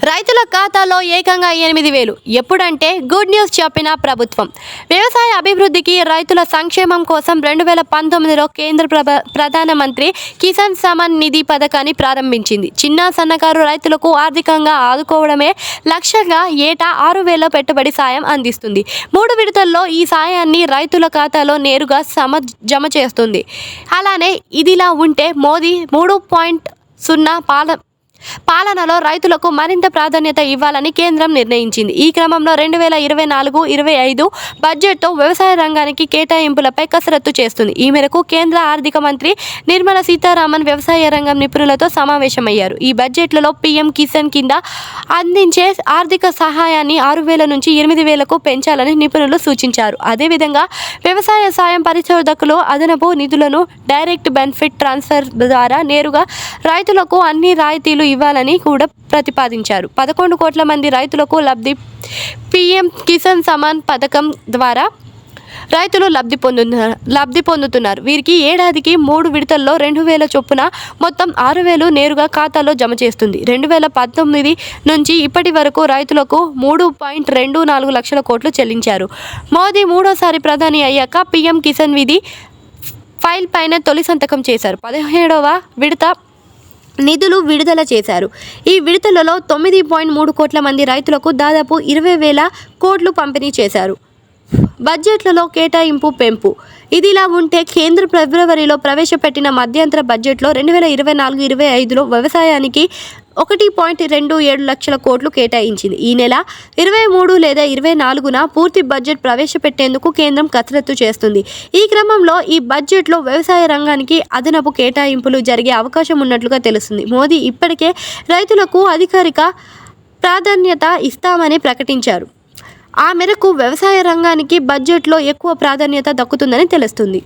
రైతుల ఖాతాలో ఏకంగా 8,000 ఎప్పుడంటే గుడ్ న్యూస్ చెప్పిన ప్రభుత్వం. వ్యవసాయ అభివృద్ధికి, రైతుల సంక్షేమం కోసం 2019లో కేంద్ర ప్రధానమంత్రి కిసాన్ సమ్మాన్ నిధి పథకాన్ని ప్రారంభించింది. చిన్న సన్నకారు రైతులకు ఆర్థికంగా ఆదుకోవడమే లక్ష్యంగా ఏటా 6,000 పెట్టుబడి సాయం అందిస్తుంది. 3 విడతల్లో ఈ సాయాన్ని రైతుల ఖాతాలో నేరుగా జమ చేస్తుంది. అలానే ఇదిలా ఉంటే మోదీ 3.0 పాలనలో రైతులకు మరింత ప్రాధాన్యత ఇవ్వాలని కేంద్రం నిర్ణయించింది. ఈ క్రమంలో 2024-25 బడ్జెట్తో వ్యవసాయ రంగానికి కేటాయింపులపై కసరత్తు చేస్తుంది. ఈ మేరకు కేంద్ర ఆర్థిక మంత్రి నిర్మలా సీతారామన్ వ్యవసాయ రంగం నిపుణులతో సమావేశమయ్యారు. ఈ బడ్జెట్లలో పీఎం కిసాన్ కింద అందించే ఆర్థిక సహాయాన్ని 6,000 నుంచి 8,000కు పెంచాలని నిపుణులు సూచించారు. అదేవిధంగా వ్యవసాయ సాయం పరిశోధకులు అదనపు నిధులను డైరెక్ట్ బెనిఫిట్ ట్రాన్స్ఫర్ ద్వారా నేరుగా రైతులకు అన్ని రాయితీలు ఇవ్వాలని కూడా ప్రతిపాదించారు. 11 కోట్ల మంది రైతులకు పీఎం కిసాన్ సమ్మాన్ పథకం ద్వారా రైతులు లబ్ధి పొందుతున్నారు. వీరికి ఏడాదికి 3 విడతల్లో 2,000 చొప్పున మొత్తం 6,000 నేరుగా ఖాతాలో జమ చేస్తుంది. 2019 నుంచి ఇప్పటి వరకు రైతులకు 3.24 లక్షల కోట్లు చెల్లించారు. మోదీ మూడోసారి ప్రధాని అయ్యాక పీఎం కిసాన్ నిధి ఫైల్ పైన తొలి సంతకం చేశారు. 17వ విడత నిధులు విడుదల చేశారు. ఈ విడతలలో 9.3 కోట్ల మంది రైతులకు దాదాపు 20,000 కోట్లు పంపిణీ చేశారు. బడ్జెట్లలో కేటాయింపు పెంపు. ఇదిలా ఉంటే కేంద్ర ఫిబ్రవరిలో ప్రవేశపెట్టిన మధ్యంతర బడ్జెట్లో 2024-25లో వ్యవసాయానికి 1.27 లక్షల కోట్లు కేటాయించింది. ఈ నెల 23 లేదా 24న పూర్తి బడ్జెట్ ప్రవేశపెట్టేందుకు కేంద్రం కసరత్తు చేస్తుంది. ఈ క్రమంలో ఈ బడ్జెట్లో వ్యవసాయ రంగానికి అదనపు కేటాయింపులు జరిగే అవకాశం ఉన్నట్లుగా తెలుస్తుంది. మోదీ ఇప్పటికే రైతులకు అధికారిక ప్రాధాన్యత ఇస్తామని ప్రకటించారు. ఆ మేరకు వ్యవసాయ రంగానికి బడ్జెట్లో ఎక్కువ ప్రాధాన్యత దక్కుతుందని తెలుస్తుంది.